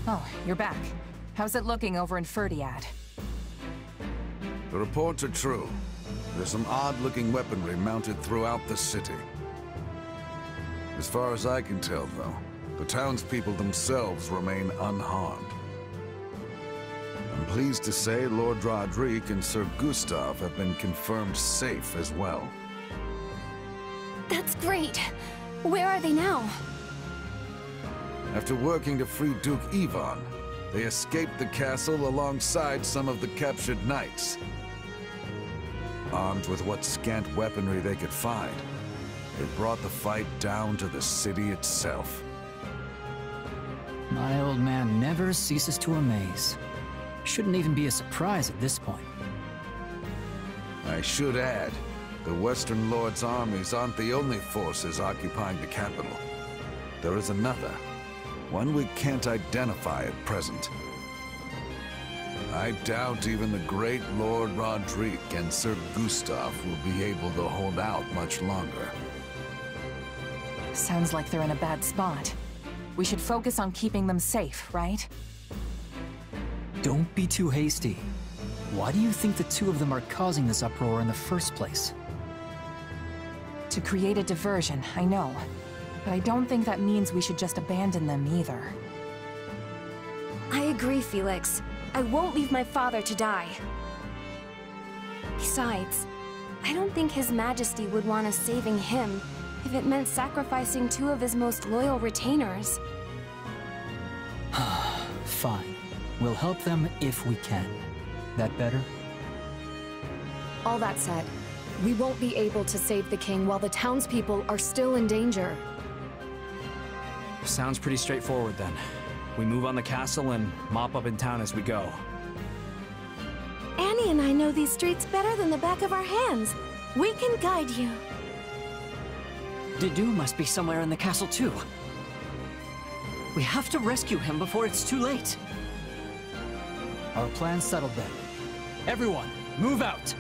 Oh, you're back. How's it looking over in Fhirdiad? The reports are true. There's some odd-looking weaponry mounted throughout the city. As far as I can tell, though, the townspeople themselves remain unharmed. I'm pleased to say Lord Rodrigue and Sir Gustav have been confirmed safe as well. That's great! Where are they now? After working to free Duke Ivan, they escaped the castle alongside some of the captured knights. Armed with what scant weaponry they could find, they brought the fight down to the city itself. My old man never ceases to amaze. Shouldn't even be a surprise at this point. I should add, the Western Lord's armies aren't the only forces occupying the capital. There is another, one we can't identify at present. I doubt even the great Lord Rodrigue and Sir Gustav will be able to hold out much longer. Sounds like they're in a bad spot. We should focus on keeping them safe, right? Don't be too hasty. Why do you think the two of them are causing this uproar in the first place? To create a diversion, I know. But I don't think that means we should just abandon them either. I agree, Felix. I won't leave my father to die. Besides, I don't think His Majesty would want us saving him if it meant sacrificing two of his most loyal retainers. Fine. We'll help them if we can. That better? All that said, we won't be able to save the king while the townspeople are still in danger. Sounds pretty straightforward then. We move on the castle and mop up in town as we go. Annie and I know these streets better than the back of our hands. We can guide you. Dedue must be somewhere in the castle too. We have to rescue him before it's too late. Our plan's settled then. Everyone, move out!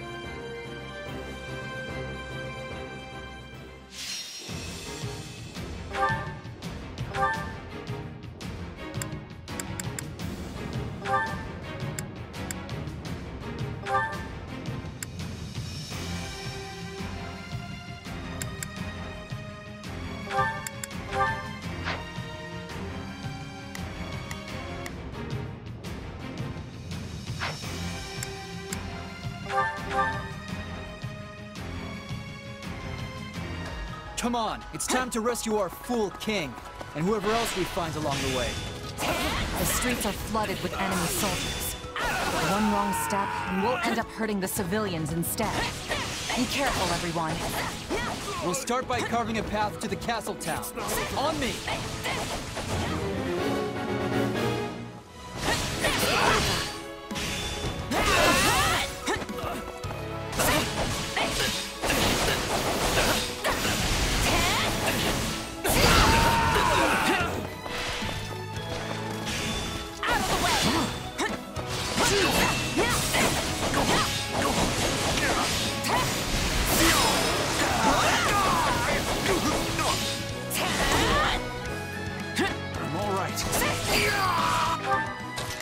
Come on, it's time to rescue our fool king, and whoever else we find along the way. The streets are flooded with enemy soldiers. One wrong step, and we'll end up hurting the civilians instead. Be careful, everyone. We'll start by carving a path to the castle town. On me!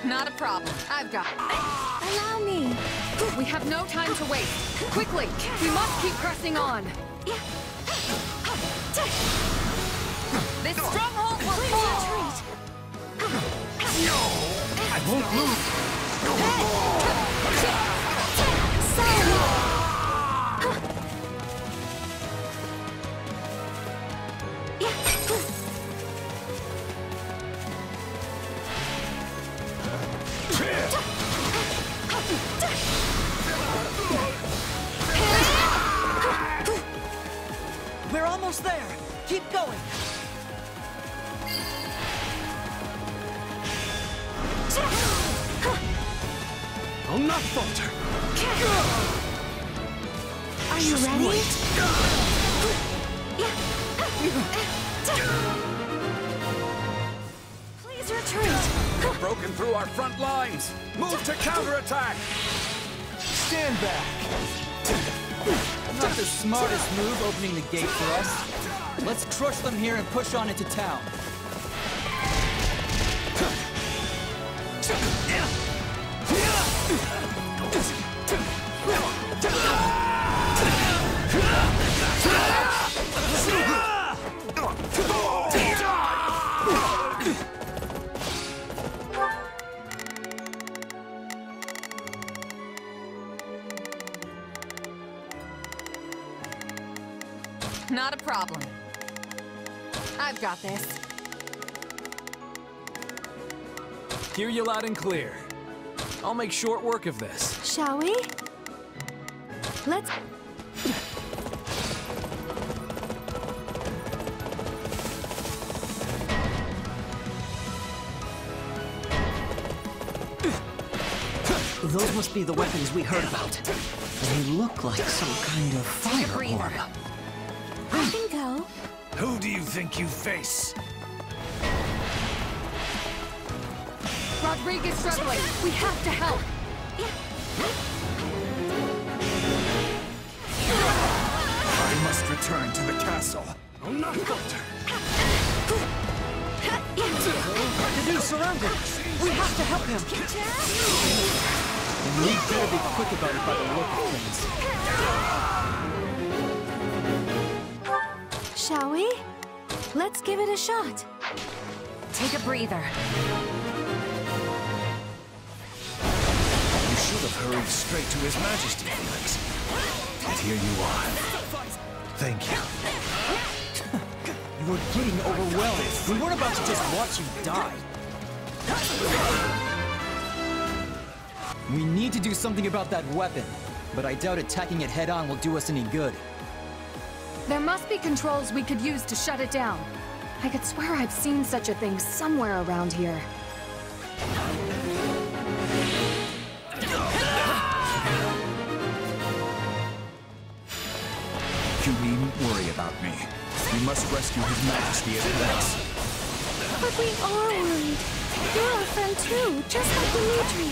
Not a problem. I've got it. Allow me. We have no time to waste. Quickly, we must keep pressing on. This stronghold will Please fall! retreat. No! I won't move! Sorry. We're almost there. Keep going. I'll not falter! Are you ready? Please retreat. They've broken through our front lines! Move to counterattack! Stand back! Not the smartest move opening the gate for us. Let's crush them here and push on into town. Not a problem. I've got this. Hear you loud and clear. I'll make short work of this. Shall we? Let's... Those must be the weapons we heard about. They look like some kind of fire orb. I can go. Who do you think you face? Rodrigue is struggling. We have to help. I must return to the castle. Oh, not Doctor. Dedue's surrounded. We have to help him. We better be quick about it by the look of things. Shall we? Let's give it a shot. Take a breather. You should have hurried straight to His Majesty, Felix. And here you are. Thank you. You were getting overwhelmed. We weren't about to just watch you die. We need to do something about that weapon, but I doubt attacking it head-on will do us any good. There must be controls we could use to shut it down. I could swear I've seen such a thing somewhere around here. You needn't worry about me. We must rescue His Majesty at once. But we are worried. You're our friend too, just like Dimitri.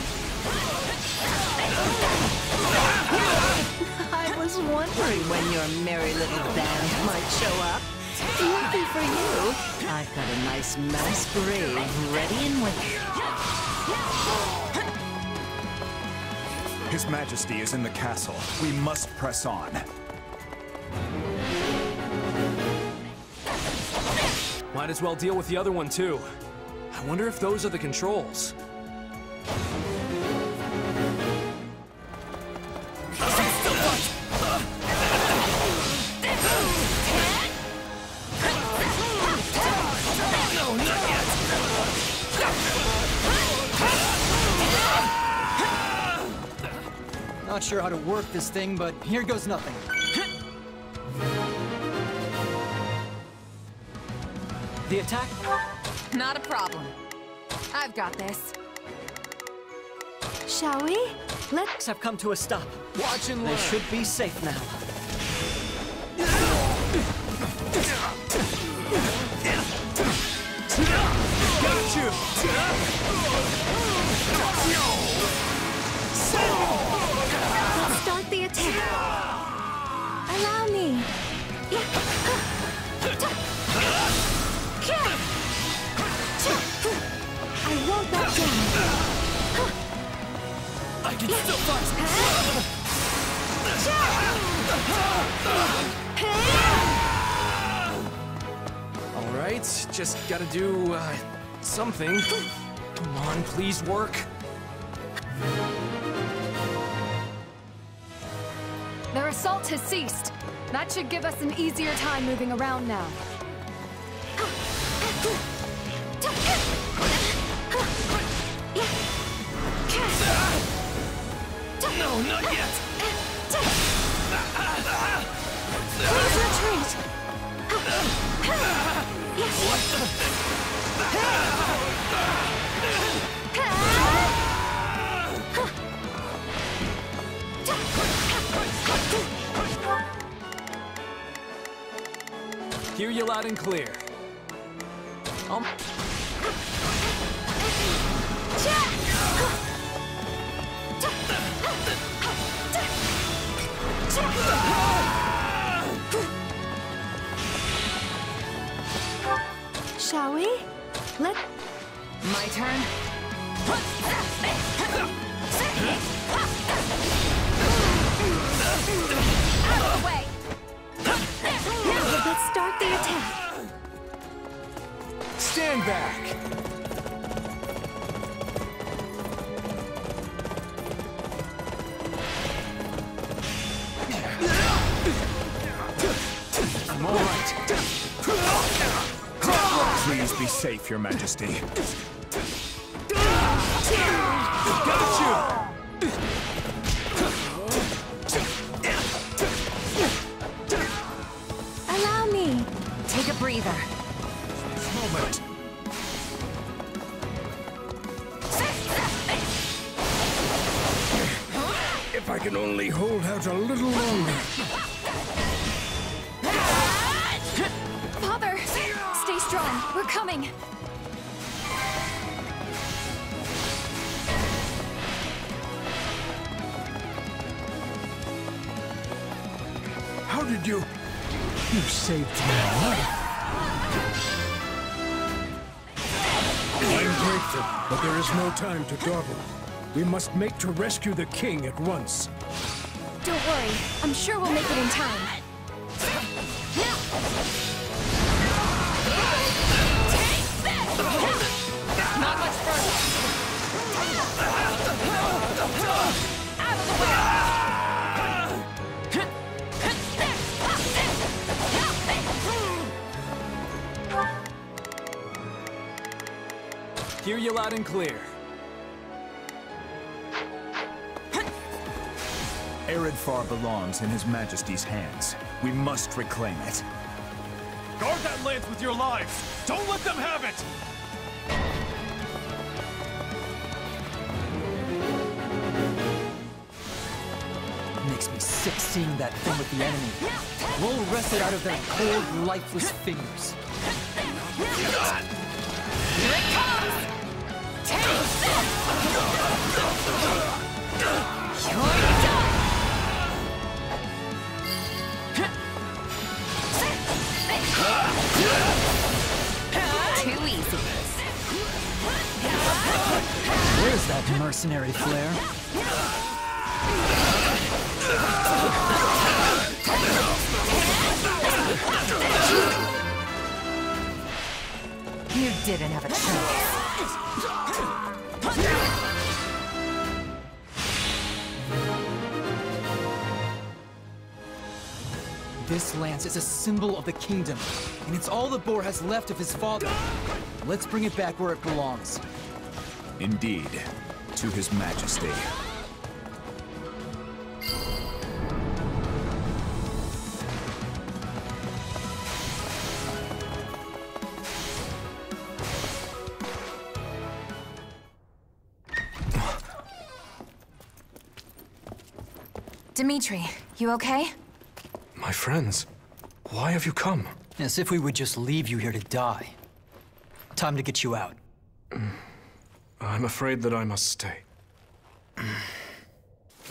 I was wondering when your merry little band might show up. Lucky for you, I've got a nice masquerade ready and waiting. His Majesty is in the castle. We must press on. Might as well deal with the other one, too. I wonder if those are the controls. No, not yet! Not sure how to work this thing, but here goes nothing. The attack? Not a problem. I've got this. Shall we? Let's have come to a stop. Watch and learn. They should be safe now. Got you! Let's start the attack. Allow me. I won't back down. I can still fight! Alright, just gotta do, something. Come on, please work. Their assault has ceased. That should give us an easier time moving around now. No, not yet! Please retreat. Hear you loud and clear. Shall we? Let... My turn? Out of the way! Let's start the attack. Stand back! Come on, be safe, Your Majesty. Got you! Allow me. Take a breather. Moment. If I can only hold out a little longer. Father! Stay strong. We're coming. How did you... You saved my life. I'm grateful, but there is no time to dawdle. We must make to rescue the king at once. Don't worry. I'm sure we'll make it in time. Not much further. Out of the way! Hear you loud and clear. Areadbhar belongs in His Majesty's hands. We must reclaim it. Guard that lance with your lives! Don't let them have it! Makes me sick seeing that thing with the enemy. We'll wrest it out of their cold, lifeless fingers. Here it comes! Take this! You're done! Too easy. Where's that mercenary flair? You didn't have a choice. This lance is a symbol of the kingdom, and it's all the boar has left of his father. Let's bring it back where it belongs. Indeed, to His Majesty. Dimitri, you okay? My friends, why have you come? As if we would just leave you here to die. Time to get you out. I'm afraid that I must stay.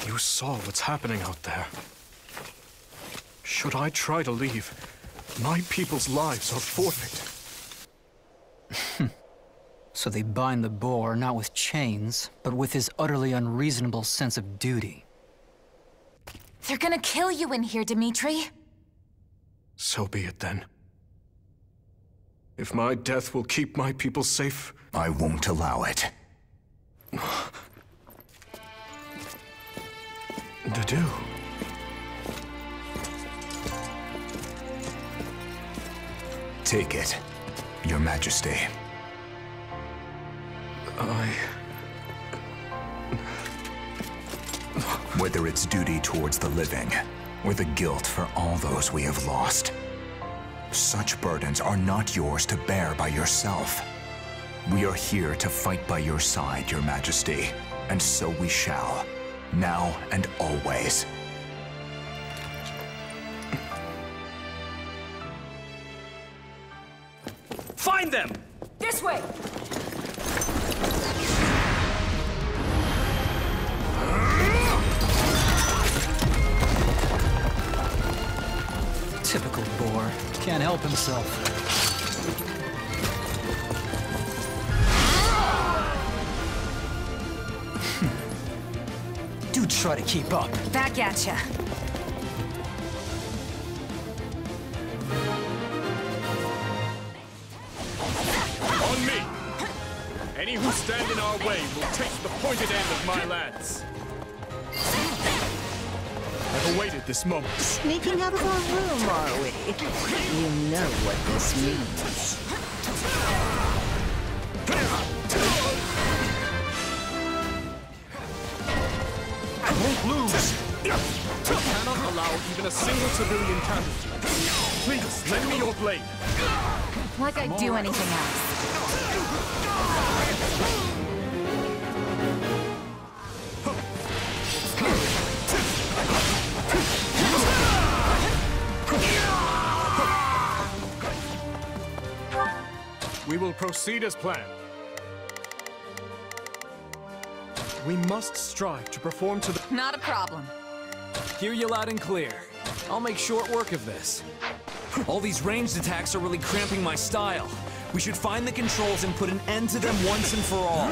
You saw what's happening out there. Should I try to leave, my people's lives are forfeit. So they bind the boar not with chains, but with his utterly unreasonable sense of duty. They're gonna kill you in here, Dimitri. So be it then. If my death will keep my people safe, I won't allow it. Dedue. Take it, Your Majesty. Whether it's duty towards the living, or the guilt for all those we have lost, such burdens are not yours to bear by yourself. We are here to fight by your side, Your Majesty, and so we shall, now and always. Find them! This way! Typical boar. Can't help himself. Do try to keep up. Back at ya. On me! Any who stand in our way will take the pointed end of my lance. I've awaited this moment. Sneaking out of our room, are we? You know what this means. won't lose! I cannot allow even a single civilian casualty. Please, lend me your blade. Like I'd do anything else. We will proceed as planned. We must strive to perform to the— Not a problem. Hear you loud and clear. I'll make short work of this. All these ranged attacks are really cramping my style. We should find the controls and put an end to them once and for all.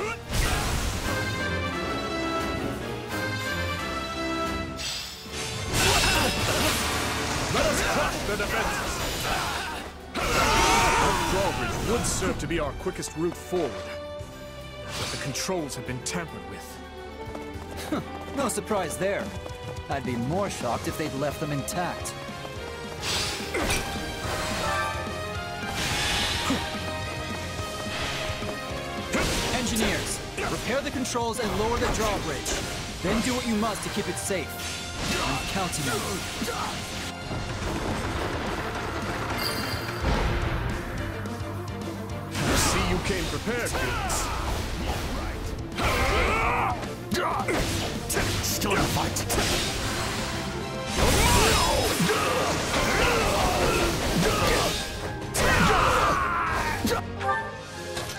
Let us crush their defenses! Our drawbridge would serve to be our quickest route forward. But the controls have been tampered with. No surprise there. I'd be more shocked if they'd left them intact. Engineers, repair the controls and lower the drawbridge. Then do what you must to keep it safe. I'm counting on you. I see you came prepared, Felix. Still in a fight.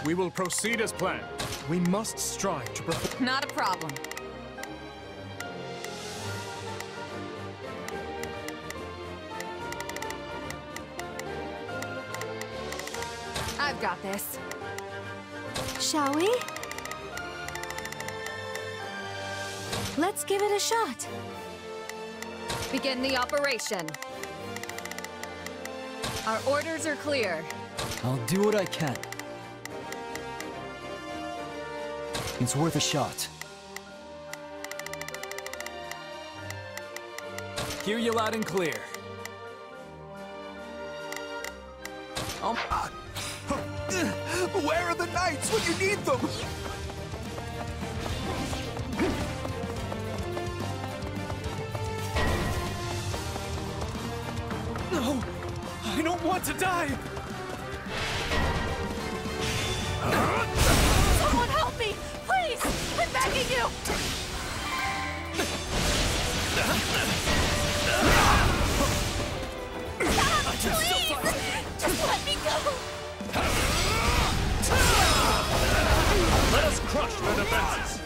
We will proceed as planned. We must strive to perform— Not a problem. I've got this. Shall we? Let's give it a shot. Begin the operation. Our orders are clear. I'll do what I can. It's worth a shot. Hear you loud and clear. Where are the knights when you need them? No! I don't want to die! Someone help me! Please! I'm begging you! Stop! Please! Just let me go! Let us crush their defenses!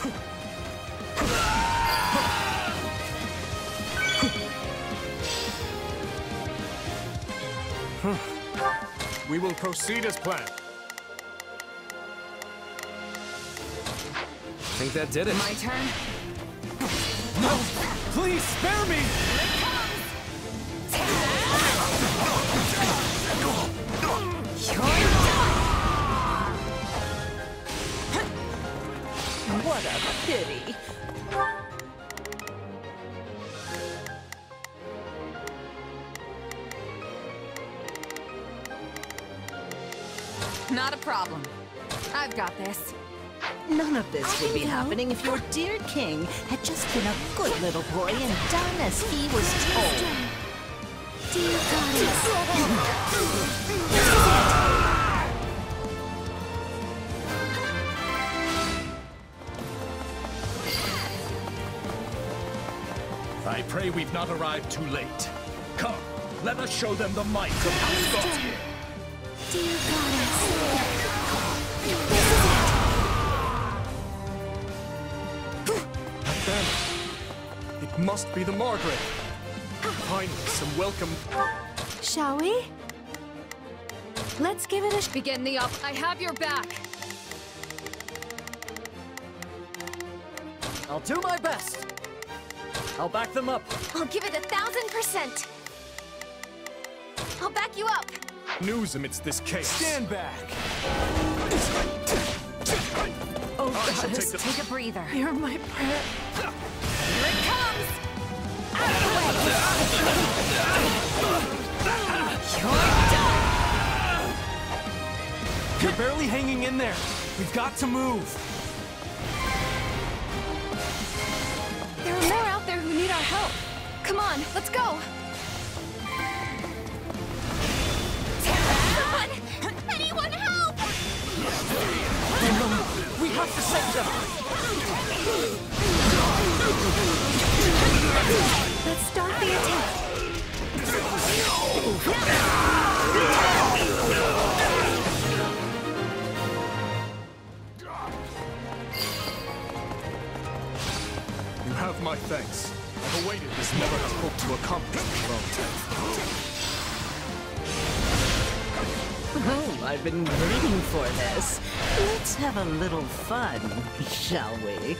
We will proceed as planned. Think that did it. My turn? No! Please, spare me! What a pity. Not a problem. I've got this. None of this would be happening if your dear king had just been a good little boy and done as he was told. Dear I pray we've not arrived too late. Come, let us show them the might of Asgard. Dear goddess. That banner. It must be the Margrave. Highness and welcome. Shall we? Let's give it a Begin the I have your back. I'll do my best. I'll back them up. I'll give it 1,000%. I'll back you up. News amidst this chaos. Stand back! Oh, I shall goddess, take the— take a breather. Hear my prayer. Here it comes! Out of the way! You're done! You're barely hanging in there. We've got to move. There are more out on, let's go! Anyone help! We have to save them! Let's start the attack. You have my thanks. I've awaited this moment I hope to accomplish the throne. Oh, I've been waiting for this. Let's have a little fun, shall we?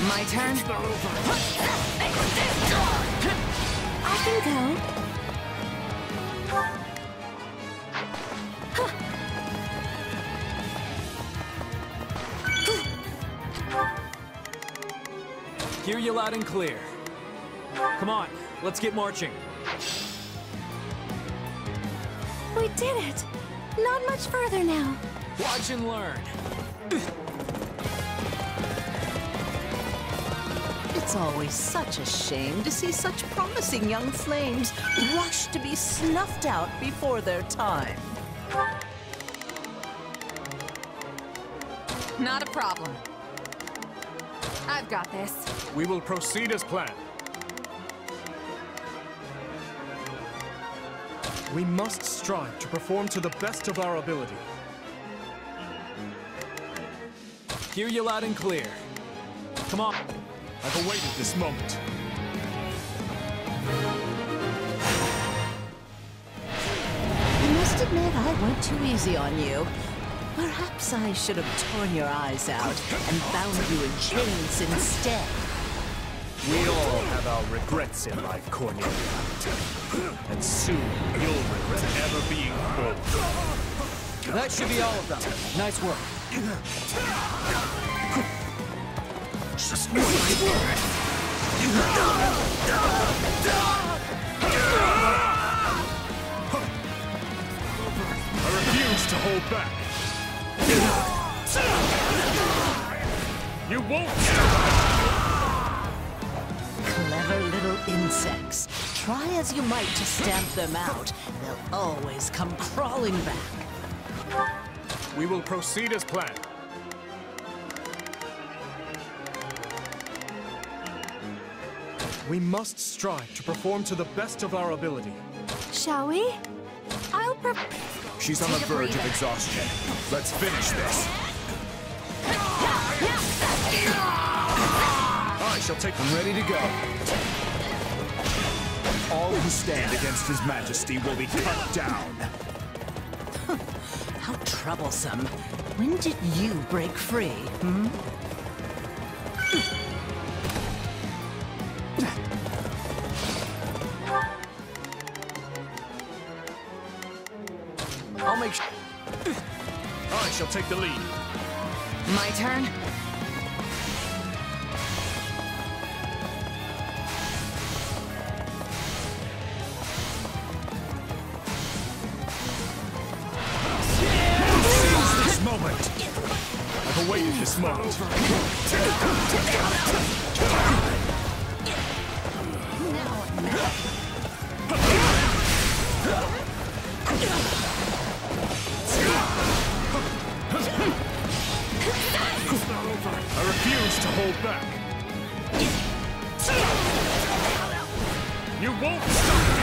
My turn? I can go. Hear you loud and clear. Come on, let's get marching. We did it! Not much further now. Watch and learn. It's always such a shame to see such promising young flames rush to be snuffed out before their time. Not a problem. I've got this. We will proceed as planned. We must strive to perform to the best of our ability. Hear you loud and clear. Come on. I've awaited this moment. I must admit I went too easy on you. Perhaps I should have torn your eyes out and bound you in chains instead. We all have our regrets in life, Cornelia. And soon you'll regret ever being born. That should be all of them. Nice work. Just my word. I refuse to hold back. You won't stop! Clever little insects. Try as you might to stamp them out, they'll always come crawling back. We will proceed as planned. We must strive to perform to the best of our ability. Shall we? I'll She's on the verge of exhaustion. Let's finish this. I shall take them. Ready to go. All who stand against His Majesty will be cut down. How troublesome. When did you break free, hmm? I'll make sure. I shall take the lead. My turn? Seize this moment. I've awaited this moment. I refuse to hold back. You won't stop me!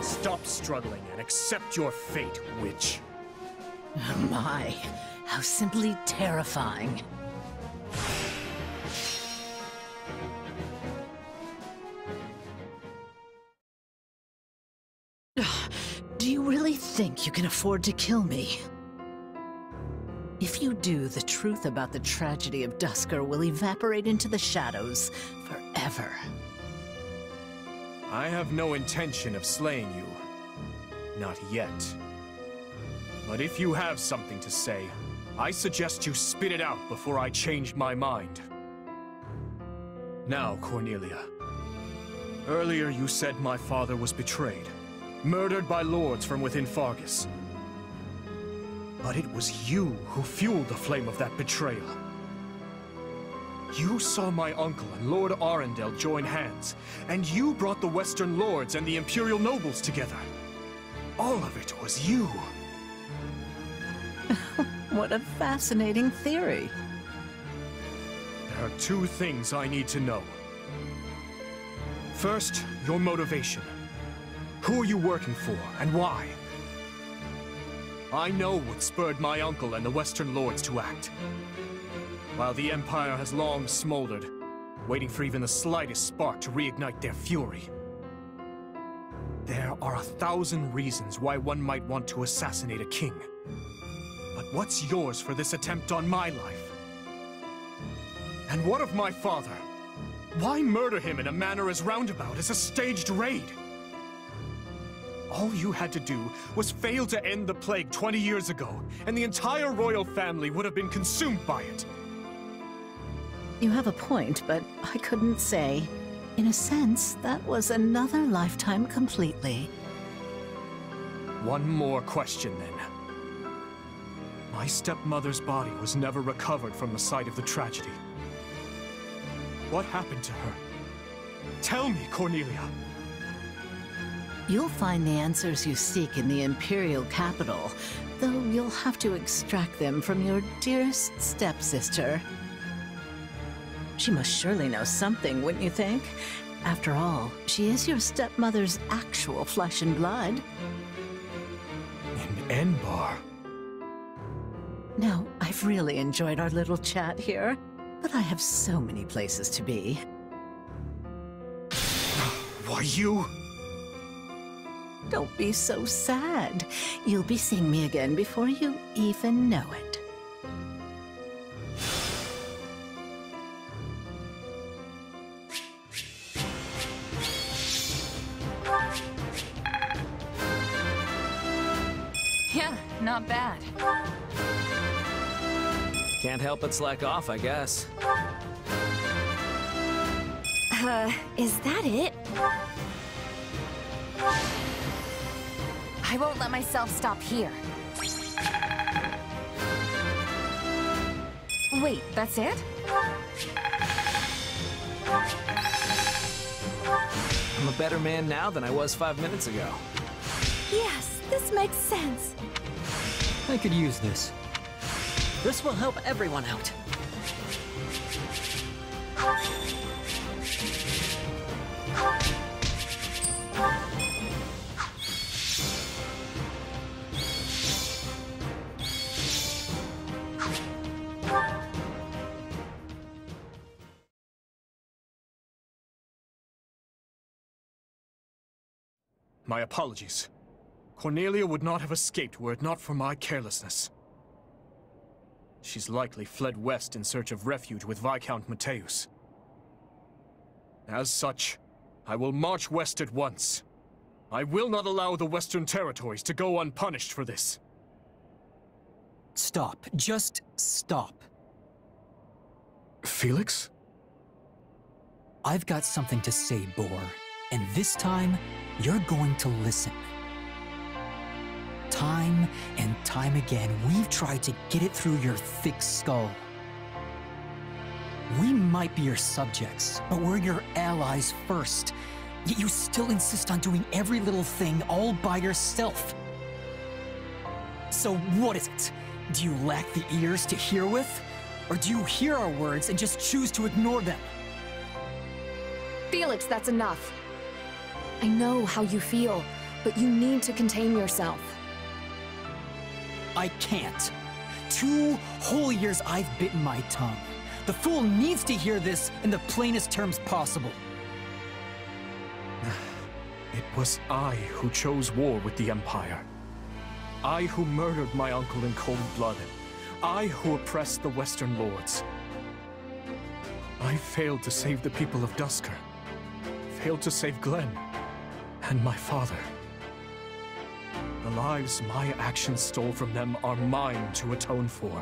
Stop struggling and accept your fate, witch. My, how simply terrifying. Do you really think you can afford to kill me? If you do, the truth about the tragedy of Dusker will evaporate into the shadows forever. I have no intention of slaying you. Not yet. But if you have something to say, I suggest you spit it out before I change my mind. Now, Cornelia. Earlier you said my father was betrayed, murdered by lords from within Faerghus. But it was you who fueled the flame of that betrayal. You saw my uncle and Lord Arundel join hands, and you brought the Western Lords and the Imperial nobles together. All of it was you. What a fascinating theory. There are two things I need to know. First, your motivation. Who are you working for, and why? I know what spurred my uncle and the Western Lords to act. While the Empire has long smoldered, waiting for even the slightest spark to reignite their fury. There are 1,000 reasons why one might want to assassinate a king. But what's yours for this attempt on my life? And what of my father? Why murder him in a manner as roundabout as a staged raid? All you had to do was fail to end the plague 20 years ago, and the entire royal family would have been consumed by it. You have a point, but I couldn't say. In a sense, that was another lifetime completely. One more question, then. My stepmother's body was never recovered from the site of the tragedy. What happened to her? Tell me, Cornelia. You'll find the answers you seek in the Imperial capital, though you'll have to extract them from your dearest stepsister. She must surely know something, wouldn't you think? After all, she is your stepmother's actual flesh and blood. In Areadbhar. Now, I've really enjoyed our little chat here, but I have so many places to be. Why, you... Don't be so sad. You'll be seeing me again before you even know it. Yeah, not bad. Can't help but slack off, I guess. Is that it? I won't let myself stop here. Wait, that's it? I'm a better man now than I was 5 minutes ago. Yes, this makes sense. I could use this. This will help everyone out. My apologies. Cornelia would not have escaped were it not for my carelessness. She's likely fled west in search of refuge with Viscount Mateus. As such, I will march west at once. I will not allow the Western territories to go unpunished for this. Stop. Just stop. Felix? I've got something to say, Boar. And this time, you're going to listen. Time and time again, we've tried to get it through your thick skull. We might be your subjects, but we're your allies first. Yet you still insist on doing every little thing all by yourself. So what is it? Do you lack the ears to hear with? Or do you hear our words and just choose to ignore them? Felix, that's enough. I know how you feel, but you need to contain yourself. I can't. 2 whole years I've bitten my tongue. The fool needs to hear this in the plainest terms possible. It was I who chose war with the Empire. I who murdered my uncle in cold blood. I who oppressed the Western Lords. I failed to save the people of Duscur. Failed to save Glenn. And my father. The lives my actions stole from them are mine to atone for.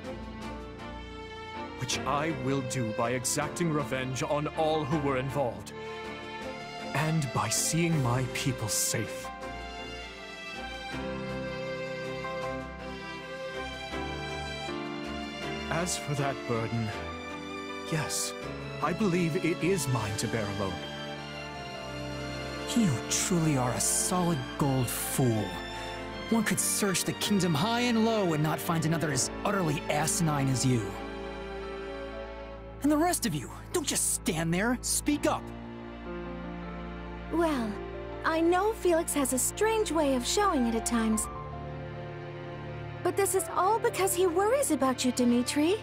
Which I will do by exacting revenge on all who were involved. And by seeing my people safe. As for that burden, yes, I believe it is mine to bear alone. You truly are a solid gold fool. One could search the kingdom high and low and not find another as utterly asinine as you. And the rest of you, don't just stand there, speak up. Well, I know Felix has a strange way of showing it at times. But this is all because he worries about you, Dimitri.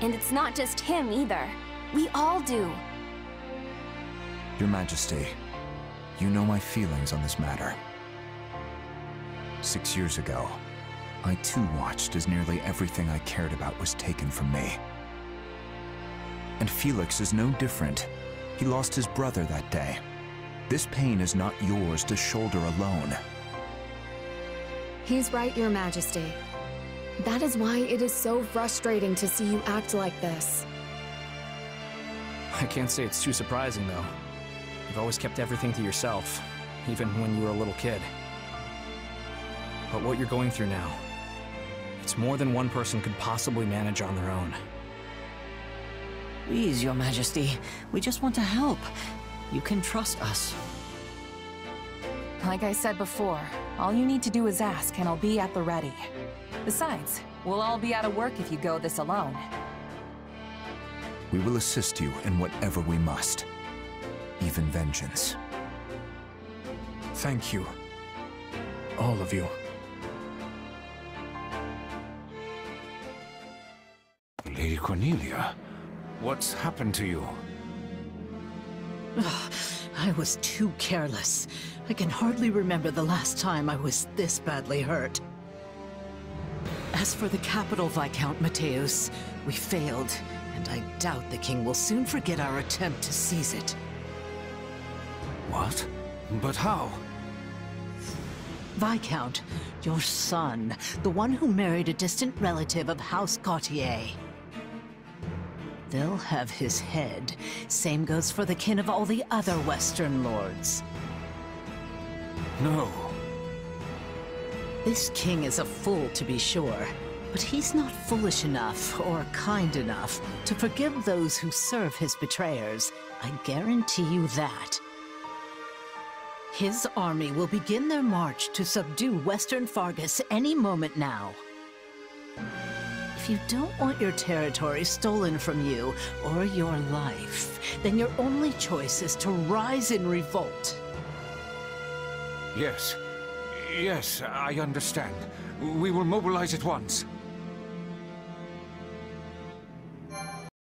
And it's not just him either. We all do. Your Majesty, you know my feelings on this matter. 6 years ago, I too watched as nearly everything I cared about was taken from me. And Felix is no different. He lost his brother that day. This pain is not yours to shoulder alone. He's right, Your Majesty. That is why it is so frustrating to see you act like this. I can't say it's too surprising, though. You've always kept everything to yourself, even when you were a little kid. But what you're going through now, it's more than one person could possibly manage on their own. Please, Your Majesty, we just want to help. You can trust us. Like I said before, all you need to do is ask, and I'll be at the ready. Besides, we'll all be out of work if you go this alone. We will assist you in whatever we must, even vengeance. Thank you. All of you. Lady Cornelia, what's happened to you? I was too careless. I can hardly remember the last time I was this badly hurt. As for the capital, Viscount Mateusz, we failed, and I doubt the king will soon forget our attempt to seize it. What? But how? Viscount, your son, the one who married a distant relative of House Gautier. They'll have his head. Same goes for the kin of all the other Western lords. No. This king is a fool, to be sure, but he's not foolish enough or kind enough to forgive those who serve his betrayers. I guarantee you that. His army will begin their march to subdue Western Fargus any moment now. If you don't want your territory stolen from you, or your life, then your only choice is to rise in revolt. Yes. Yes, I understand. We will mobilize at once.